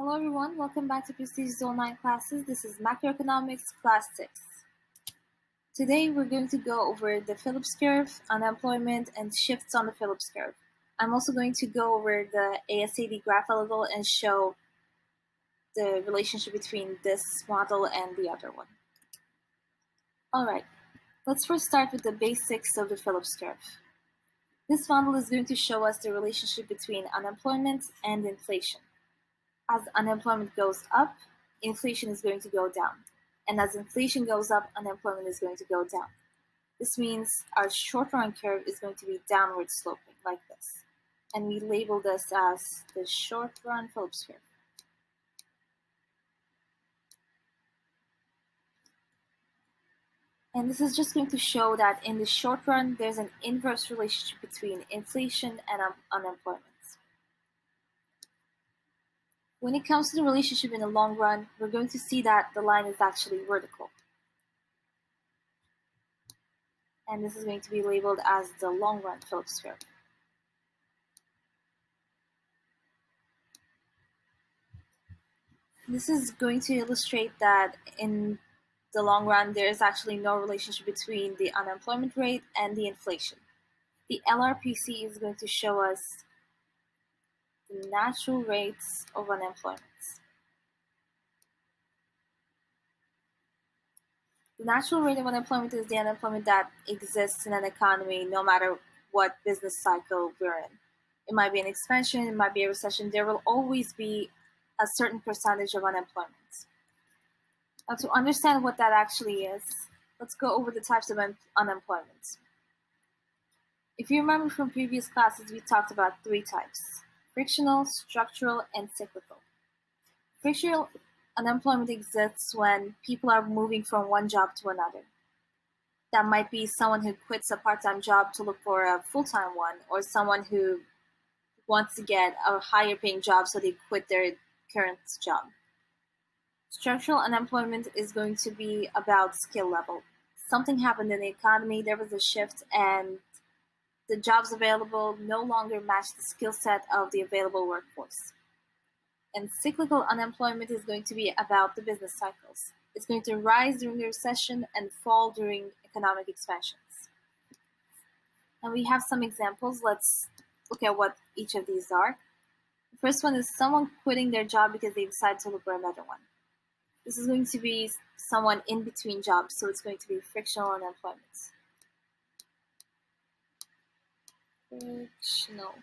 Hello everyone, welcome back to Prestige's online classes. This is Macroeconomics Class 6. Today we're going to go over the Phillips Curve, unemployment, and shifts on the Phillips Curve. I'm also going to go over the ASAD graph a little and show the relationship between this model and the other one. Alright, let's first start with the basics of the Phillips Curve. This model is going to show us the relationship between unemployment and inflation. As unemployment goes up, inflation is going to go down. And as inflation goes up, unemployment is going to go down. This means our short-run curve is going to be downward sloping, like this. And we label this as the short-run Phillips curve. And this is just going to show that in the short run, there's an inverse relationship between inflation and unemployment. When it comes to the relationship in the long run, we're going to see that the line is actually vertical. And this is going to be labeled as the long run Phillips curve. This is going to illustrate that in the long run, there is actually no relationship between the unemployment rate and the inflation. The LRPC is going to show us the natural rates of unemployment. The natural rate of unemployment is the unemployment that exists in an economy no matter what business cycle we're in. It might be an expansion, it might be a recession. There will always be a certain percentage of unemployment. Now, to understand what that actually is, let's go over the types of unemployment. If you remember from previous classes, we talked about three types: frictional, structural, and cyclical. Frictional unemployment exists when people are moving from one job to another. That might be someone who quits a part-time job to look for a full-time one, or someone who wants to get a higher paying job so they quit their current job. Structural unemployment is going to be about skill level. Something happened in the economy, there was a shift, and the jobs available no longer match the skill set of the available workforce. And cyclical unemployment is going to be about the business cycles. It's going to rise during the recession and fall during economic expansions. And we have some examples. Let's look at what each of these are. The first one is someone quitting their job because they decide to look for a better one. This is going to be someone in between jobs, so it's going to be frictional unemployment. Frictional.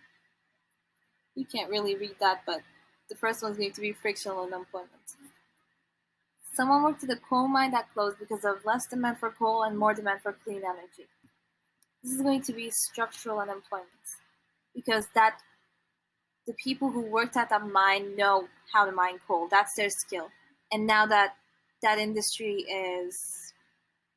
You can't really read that, but the first one is going to be frictional unemployment. Someone worked at a coal mine that closed because of less demand for coal and more demand for clean energy. This is going to be structural unemployment because the people who worked at that mine know how to mine coal. That's their skill. And now that that industry is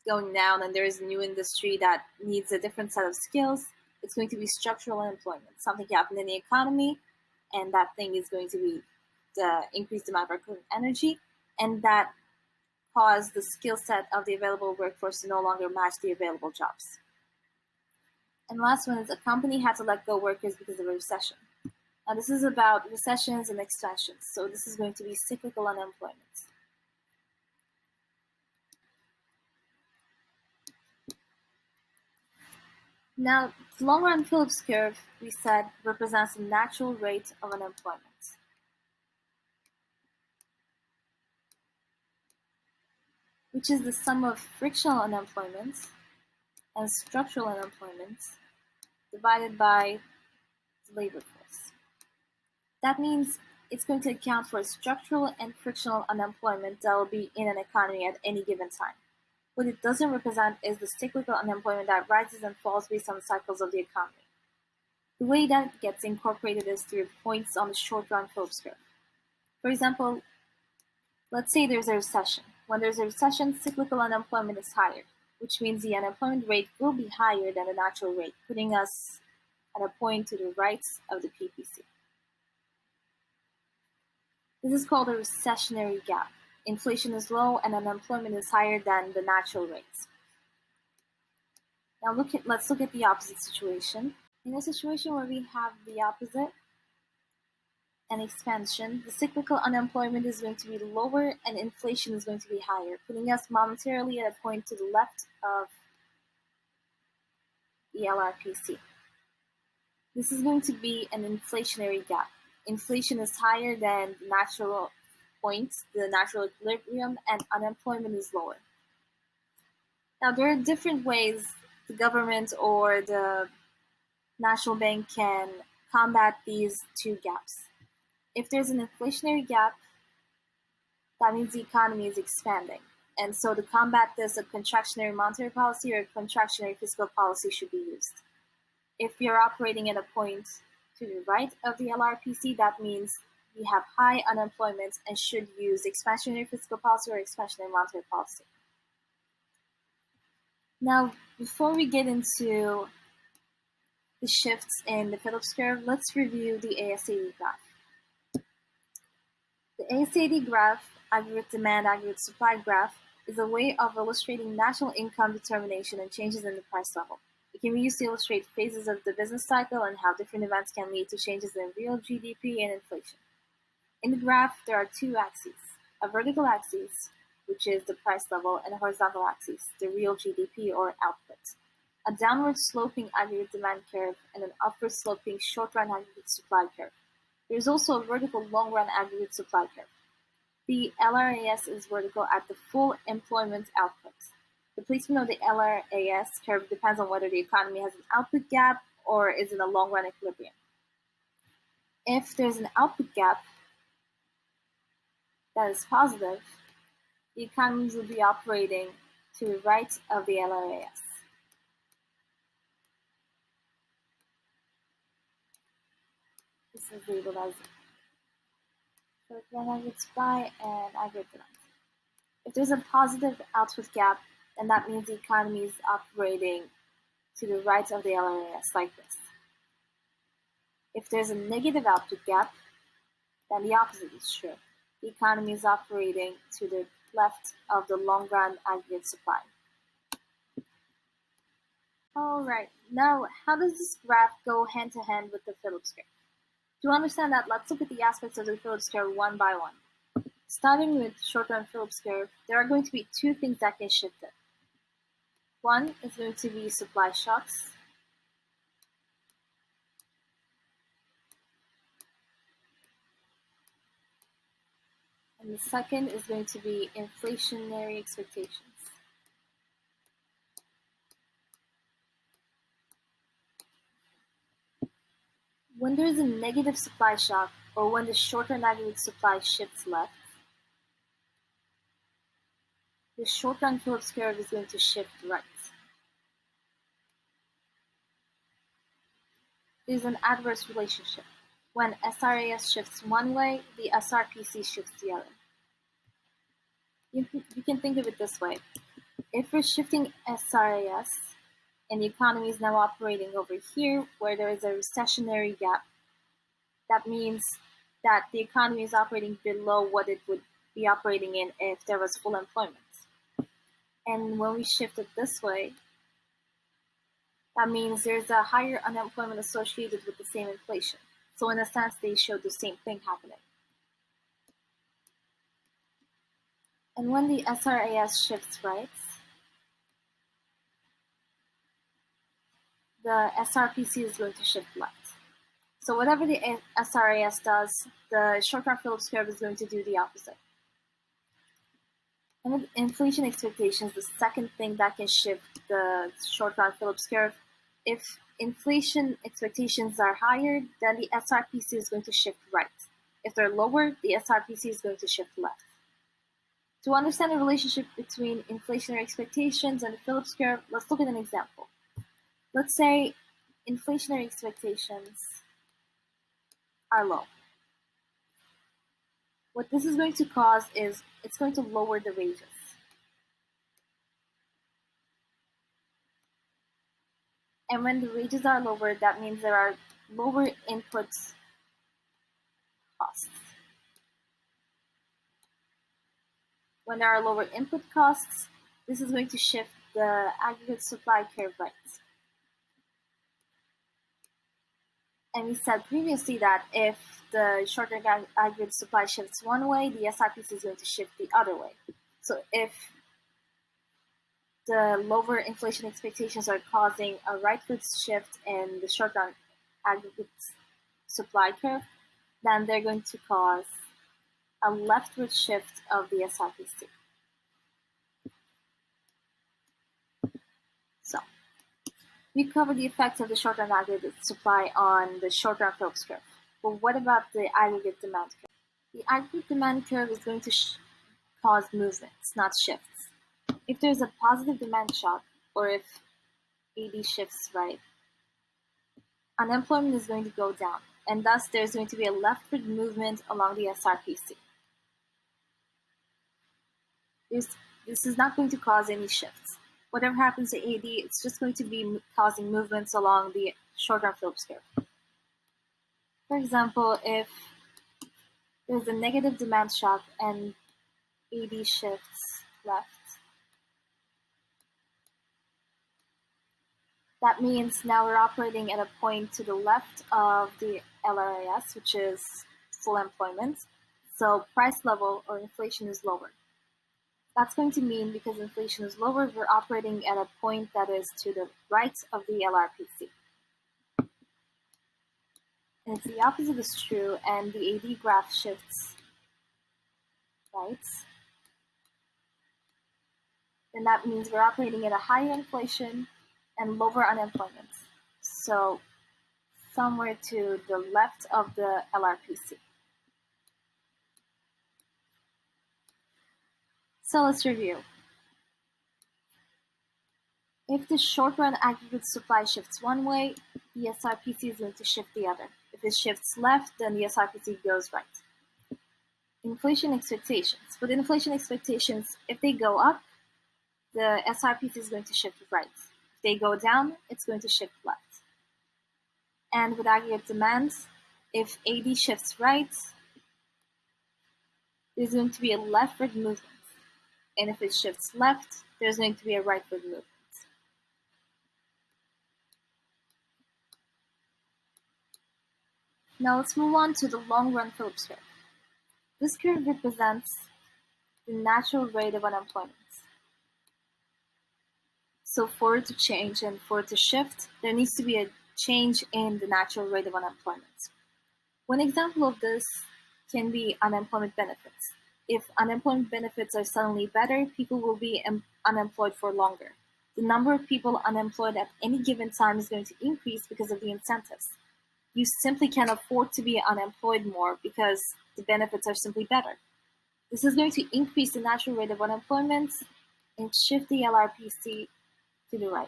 going down and there is a new industry that needs a different set of skills, it's going to be structural unemployment. Something happened in the economy, and that thing is going to be the increased demand for clean energy, and that caused the skill set of the available workforce to no longer match the available jobs. And last one is a company had to let go workers because of a recession. Now this is about recessions and expansions, so this is going to be cyclical unemployment. Now, the long-run Phillips curve, we said, represents the natural rate of unemployment. Which is the sum of frictional unemployment and structural unemployment divided by the labor force. That means it's going to account for structural and frictional unemployment that will be in an economy at any given time. What it doesn't represent is the cyclical unemployment that rises and falls based on the cycles of the economy. The way that it gets incorporated is through points on the short-run Phillips curve. For example, let's say there's a recession. When there's a recession, cyclical unemployment is higher, which means the unemployment rate will be higher than the natural rate, putting us at a point to the right of the PPC. This is called a recessionary gap. Inflation is low and unemployment is higher than the natural rates. Now let's look at the opposite situation. In a situation where we have the opposite, and expansion, the cyclical unemployment is going to be lower and inflation is going to be higher, putting us momentarily at a point to the left of the LRPC. This is going to be an inflationary gap. Inflation is higher than the natural point, the natural equilibrium, and unemployment is lower. Now, there are different ways the government or the national bank can combat these two gaps. If there's an inflationary gap, that means the economy is expanding. And so to combat this, a contractionary monetary policy or a contractionary fiscal policy should be used. If you're operating at a point to the right of the LRPC, that means we have high unemployment and should use expansionary fiscal policy or expansionary monetary policy. Now, before we get into the shifts in the Phillips curve, let's review the ASAD graph. The ASAD graph, aggregate demand, aggregate supply graph, is a way of illustrating national income determination and changes in the price level. It can be used to illustrate phases of the business cycle and how different events can lead to changes in real GDP and inflation. In the graph, there are two axes, a vertical axis, which is the price level, and a horizontal axis, the real GDP or output. A downward sloping aggregate demand curve and an upward sloping short-run aggregate supply curve. There is also a vertical long-run aggregate supply curve. The LRAS is vertical at the full employment output. The placement of the LRAS curve depends on whether the economy has an output gap or is in a long-run equilibrium. If there's an output gap that is positive, the economies will be operating to the right of the LRAS. This is labeled as short-run aggregate supply and aggregate demand. If there's a positive output gap, then that means the economy is operating to the right of the LRAS, like this. If there's a negative output gap, then the opposite is true. The economy is operating to the left of the long-run aggregate supply. Alright, now how does this graph go hand-to-hand with the Phillips curve? To understand that, let's look at the aspects of the Phillips curve one by one. Starting with short-run Phillips curve, there are going to be two things that can shift it. One is going to be supply shocks. And the second is going to be inflationary expectations. When there is a negative supply shock, or when the short-run aggregate supply shifts left, the short-run Phillips curve is going to shift right. There's an adverse relationship. When SRAS shifts one way, the SRPC shifts the other. You can think of it this way. If we're shifting SRAS, and the economy is now operating over here, where there is a recessionary gap, that means that the economy is operating below what it would be operating in if there was full employment. And when we shift it this way, that means there's a higher unemployment associated with the same inflation. So in a sense, they show the same thing happening. And when the SRAS shifts right, the SRPC is going to shift left. So whatever the SRAS does, the short-run Phillips curve is going to do the opposite. And with inflation expectations, the second thing that can shift the short-run Phillips curve, if inflation expectations are higher, then the SRPC is going to shift right. If they're lower, the SRPC is going to shift left. To understand the relationship between inflationary expectations and the Phillips curve, let's look at an example. Let's say inflationary expectations are low. What this is going to cause is it's going to lower the wages. And when the wages are lower, that means there are lower input costs. When there are lower input costs, this is going to shift the aggregate supply curve right. And we said previously that if the short-term aggregate supply shifts one way, the SRPC is going to shift the other way. So if the lower inflation expectations are causing a rightward shift in the short-run aggregate supply curve, then they're going to cause a leftward shift of the SRPC. So we covered the effects of the short-run aggregate supply on the short-run Phillips curve. But what about the aggregate demand curve? The aggregate demand curve is going to cause movements, not shifts. If there's a positive demand shock, or if AD shifts right, unemployment is going to go down, and thus there's going to be a leftward movement along the SRPC. This is not going to cause any shifts. Whatever happens to AD, it's just going to be causing movements along the short-run Phillips curve. For example, if there's a negative demand shock and AD shifts left, that means now we're operating at a point to the left of the LRAS, which is full employment. So price level or inflation is lower. That's going to mean because inflation is lower, we're operating at a point that is to the right of the LRPC. And if the opposite is true and the AD graph shifts right, then that means we're operating at a higher inflation and lower unemployment. So somewhere to the left of the LRPC. So let's review. If the short-run aggregate supply shifts one way, the SRPC is going to shift the other. If it shifts left, then the SRPC goes right. Inflation expectations. With inflation expectations, if they go up, the SRPC is going to shift right. If they go down, it's going to shift left. And with aggregate demands, if AD shifts right, there's going to be a leftward movement. And if it shifts left, there's going to be a rightward movement. Now let's move on to the long-run Phillips curve. This curve represents the natural rate of unemployment. So for it to change and for it to shift, there needs to be a change in the natural rate of unemployment. One example of this can be unemployment benefits. If unemployment benefits are suddenly better, people will be unemployed for longer. The number of people unemployed at any given time is going to increase because of the incentives. You simply can't afford to be unemployed more because the benefits are simply better. This is going to increase the natural rate of unemployment and shift the LRPC to the right.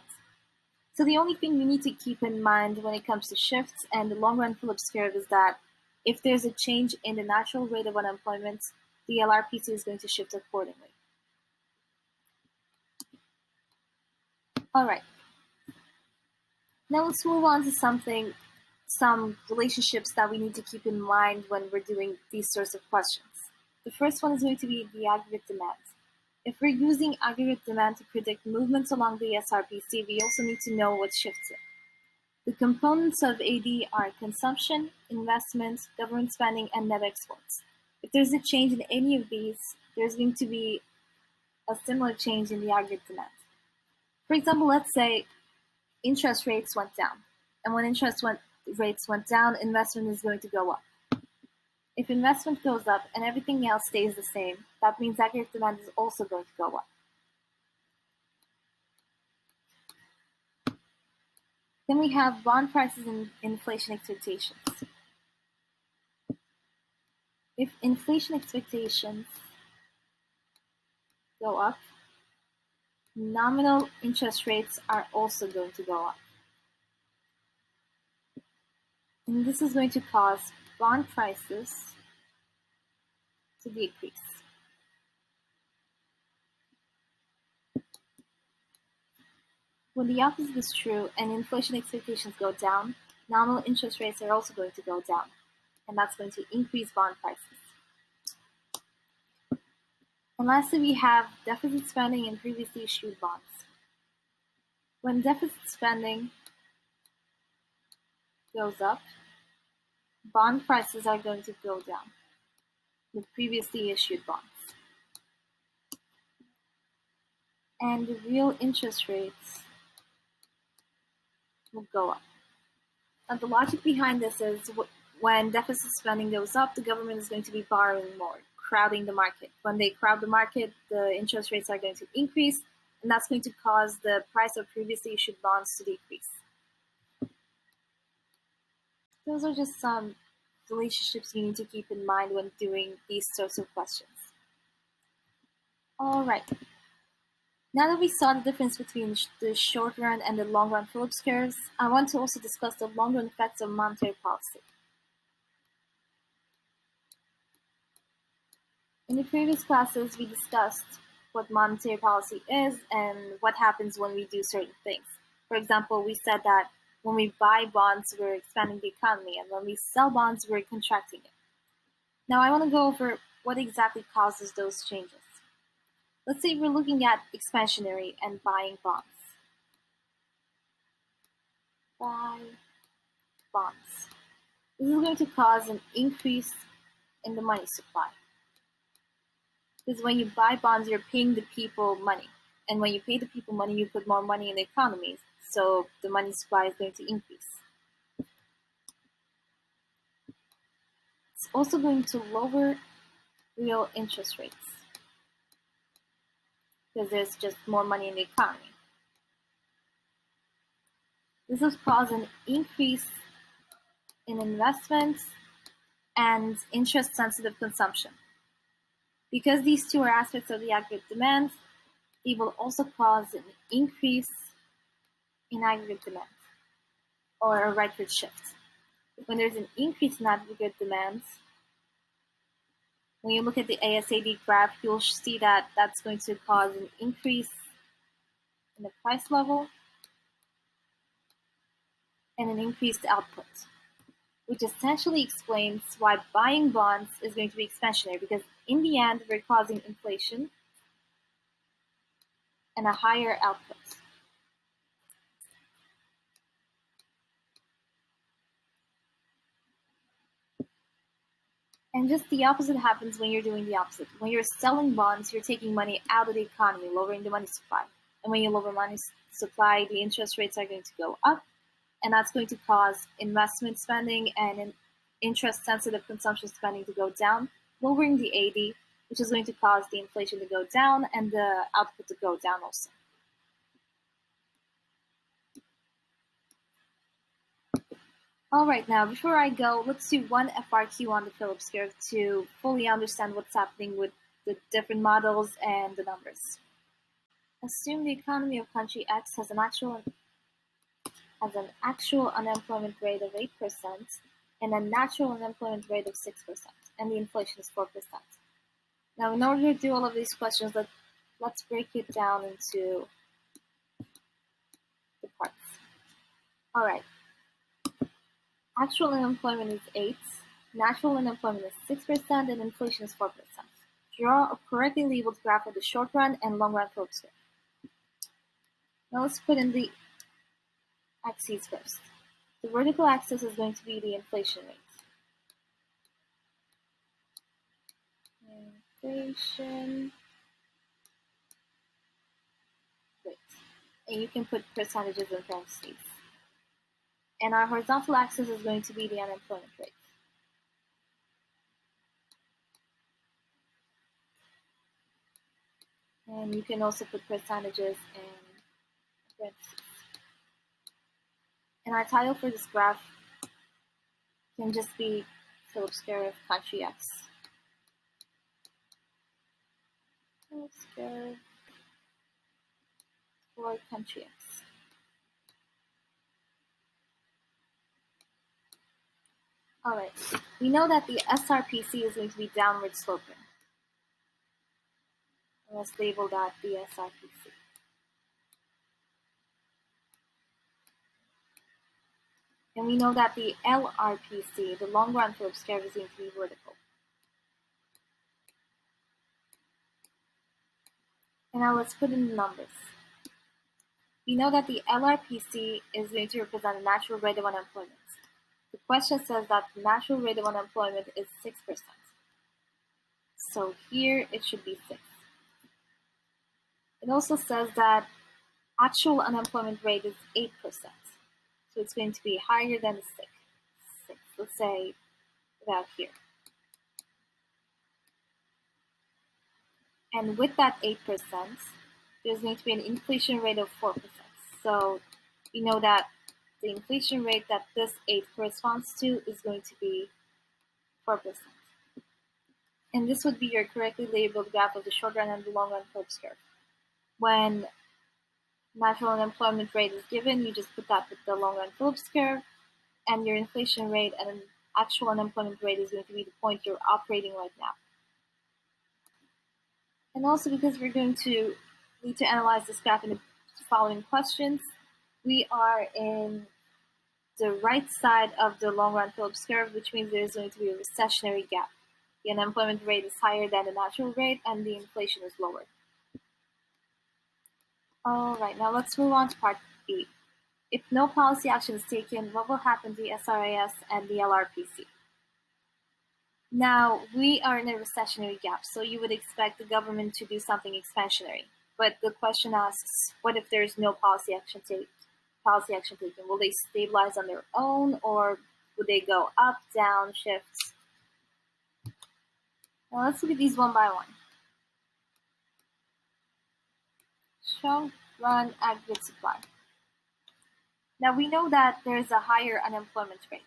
So the only thing you need to keep in mind when it comes to shifts and the long-run Phillips curve is that if there's a change in the natural rate of unemployment, the LRPC is going to shift accordingly. All right. Now let's move on to some relationships that we need to keep in mind when we're doing these sorts of questions. The first one is going to be the aggregate demand. If we're using aggregate demand to predict movements along the SRPC, we also need to know what shifts it. The components of AD are consumption, investment, government spending, and net exports. If there's a change in any of these, there's going to be a similar change in the aggregate demand. For example, let's say interest rates went down. And when rates went down, investment is going to go up. If investment goes up and everything else stays the same, that means aggregate demand is also going to go up. Then we have bond prices and inflation expectations. If inflation expectations go up, nominal interest rates are also going to go up. And this is going to cause bond prices to decrease. When the opposite is true and inflation expectations go down, nominal interest rates are also going to go down, and that's going to increase bond prices. And lastly, we have deficit spending and previously issued bonds. When deficit spending goes up, bond prices are going to go down with previously issued bonds. And the real interest rates will go up. And the logic behind this is when deficit spending goes up, the government is going to be borrowing more, crowding the market. When they crowd the market, the interest rates are going to increase, and that's going to cause the price of previously issued bonds to decrease. Those are just some relationships you need to keep in mind when doing these sorts of questions. All right. Now that we saw the difference between the short run and the long run Phillips curves, I want to also discuss the long run effects of monetary policy. In the previous classes, we discussed what monetary policy is and what happens when we do certain things. For example, we said that when we buy bonds, we're expanding the economy, and when we sell bonds, we're contracting it. Now, I want to go over what exactly causes those changes. Let's say we're looking at expansionary and buying bonds. Buy bonds. This is going to cause an increase in the money supply. Because when you buy bonds, you're paying the people money. And when you pay the people money, you put more money in the economy. So the money supply is going to increase. It's also going to lower real interest rates. Because there's just more money in the economy. This will cause an increase in investments and interest-sensitive consumption. Because these two are aspects of the aggregate demand, they will also cause an increase in aggregate demand, or a rightward shift. When there's an increase in aggregate demand, when you look at the ASAD graph, you'll see that that's going to cause an increase in the price level and an increased output, which essentially explains why buying bonds is going to be expansionary, because in the end, we're causing inflation and a higher output. And just the opposite happens when you're doing the opposite. When you're selling bonds, you're taking money out of the economy, lowering the money supply. And when you lower money supply, the interest rates are going to go up, and that's going to cause investment spending and interest-sensitive consumption spending to go down, lowering the AD, which is going to cause the inflation to go down and the output to go down also. All right, now before I go, let's do one FRQ on the Phillips curve to fully understand what's happening with the different models and the numbers. Assume the economy of country X has an actual unemployment rate of 8% and a natural unemployment rate of 6%, and the inflation is 4%. Now, in order to do all of these questions, let's break it down into the parts. All right. Actual unemployment is 8, natural unemployment is 6%, and inflation is 4%. Draw a correctly labeled graph of the short run and long run Phillips curve. Now let's put in the axes first. The vertical axis is going to be the inflation rate. Inflation rate. And you can put percentages in parentheses. And our horizontal axis is going to be the unemployment rate. And you can also put percentages in parentheses. And our title for this graph can just be Phillips curve country X. Phillips curve for country X. Alright, we know that the SRPC is going to be downward sloping. Let's label that the SRPC. And we know that the LRPC, the long run Phillips curve, is going to be vertical. And now let's put in the numbers. We know that the LRPC is going to represent a natural rate of unemployment. The question says that the natural rate of unemployment is 6%. So here it should be 6. It also says that actual unemployment rate is 8%. So it's going to be higher than the 6. Let's say about here. And with that 8%, there's going to be an inflation rate of 4%. So we know that the inflation rate that this 8 corresponds to is going to be 4%. And this would be your correctly labeled graph of the short run and the long run Phillips curve. When natural unemployment rate is given, you just put that with the long run Phillips curve, and your inflation rate and actual unemployment rate is going to be the point you're operating right now. And also, because we're going to need to analyze this graph in the following questions, we are in the right side of the long run Phillips curve, which means there's going to be a recessionary gap. The unemployment rate is higher than the natural rate, and the inflation is lower. All right, now let's move on to part B. If no policy action is taken, what will happen to the SRAS and the LRPC? Now, we are in a recessionary gap, so you would expect the government to do something expansionary. But the question asks, what if there's no policy action taken? Will they stabilize on their own, or would they go up, down, shift? Now let's look at these one by one. Short run aggregate supply. Now we know that there is a higher unemployment rate.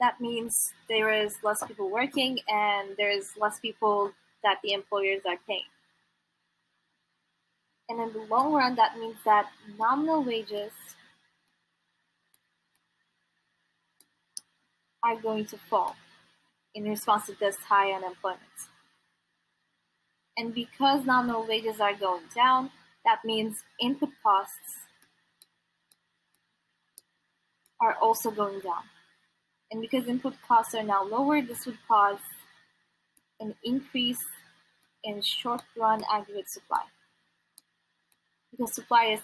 That means there is less people working and there's less people that the employers are paying. And in the long run, that means that nominal wages are going to fall in response to this high unemployment. And because nominal wages are going down, that means input costs are also going down. And because input costs are now lower, this would cause an increase in short-run aggregate supply. Because suppliers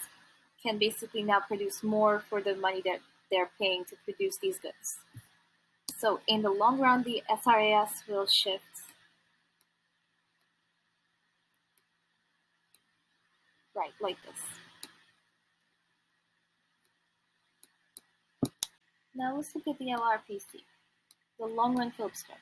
can basically now produce more for the money that they're paying to produce these goods. So in the long run, the SRAS will shift right, like this. Now let's look at the LRPC, the long-run Phillips curve.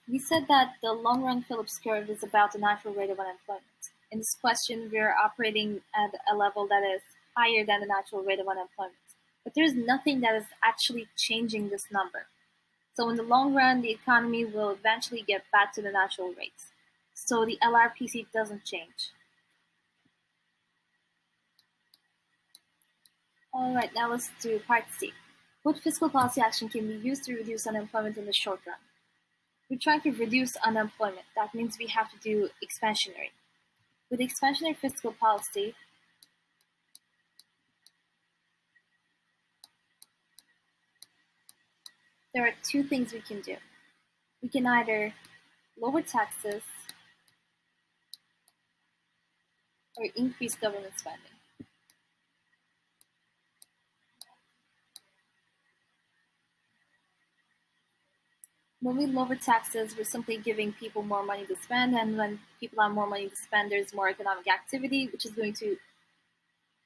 We said that the long-run Phillips curve is about the natural rate of unemployment. In this question, we're operating at a level that is higher than the natural rate of unemployment. But there's nothing that is actually changing this number. So in the long run, the economy will eventually get back to the natural rates. So the LRPC doesn't change. All right, now let's do part C. What fiscal policy action can be used to reduce unemployment in the short run? We're trying to reduce unemployment. That means we have to do expansionary. With expansionary fiscal policy, there are two things we can do. We can either lower taxes or increase government spending. When we lower taxes, we're simply giving people more money to spend, and when people have more money to spend, there's more economic activity, which is going to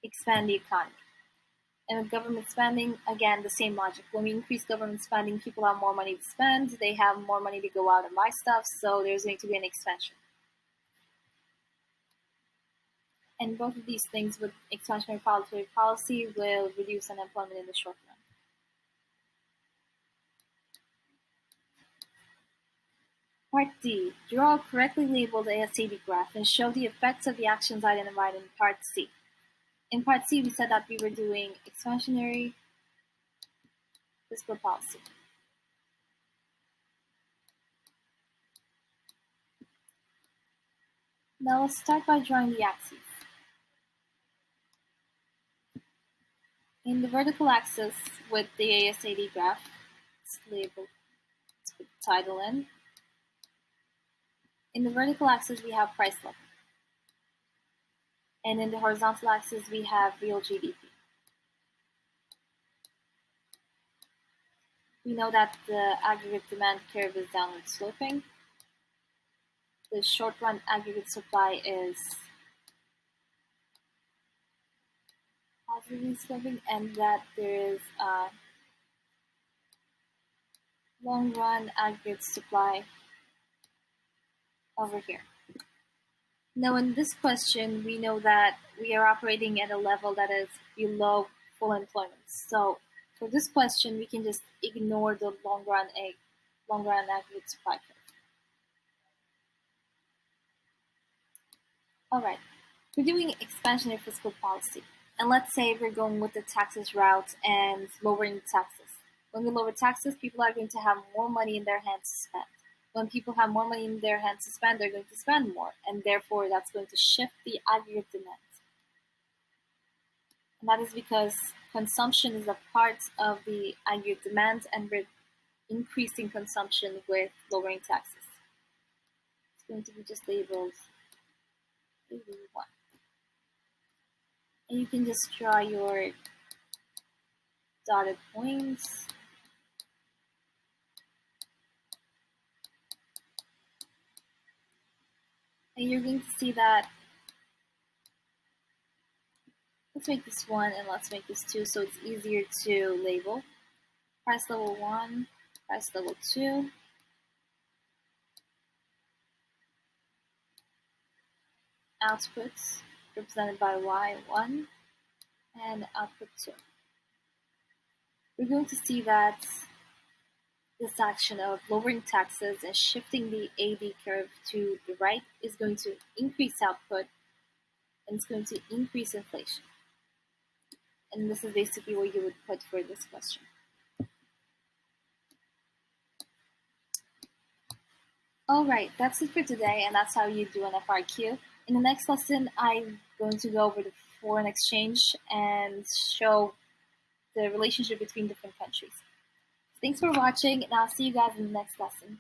expand the economy. And with government spending, again, the same logic. When we increase government spending, people have more money to spend, they have more money to go out and buy stuff, so there's going to be an expansion. And both of these things with expansionary policy will reduce unemployment in the short run. Part D. Draw a correctly labeled ASAD graph and show the effects of the actions identified in Part C. In Part C, we said that we were doing expansionary fiscal policy. Now let's start by drawing the axes. In the vertical axis with the ASAD graph, it's labeled, let's put the title in. In the vertical axis, we have price level. And in the horizontal axis, we have real GDP. We know that the aggregate demand curve is downward sloping. The short run aggregate supply is positively sloping, and that there is a long run aggregate supply over here. Now in this question, we know that we are operating at a level that is below full employment. So for this question, we can just ignore the long run aggregate supply curve. All right, we're doing expansionary fiscal policy. And let's say we're going with the taxes route and lowering taxes. When we lower taxes, people are going to have more money in their hands to spend. When people have more money in their hands to spend, they're going to spend more, and therefore that's going to shift the aggregate demand. And that is because consumption is a part of the aggregate demand, and we're increasing consumption with lowering taxes. It's going to be just labeled 81. And you can just draw your dotted points. And you're going to see that, let's make this 1 and let's make this 2 so it's easier to label. Price level 1, price level 2. Outputs represented by Y1 and output 2. We're going to see that this action of lowering taxes and shifting the AD curve to the right is going to increase output, and it's going to increase inflation. And this is basically what you would put for this question. Alright, that's it for today, and that's how you do an FRQ. In the next lesson, I'm going to go over the foreign exchange and show the relationship between different countries. Thanks for watching, and I'll see you guys in the next lesson.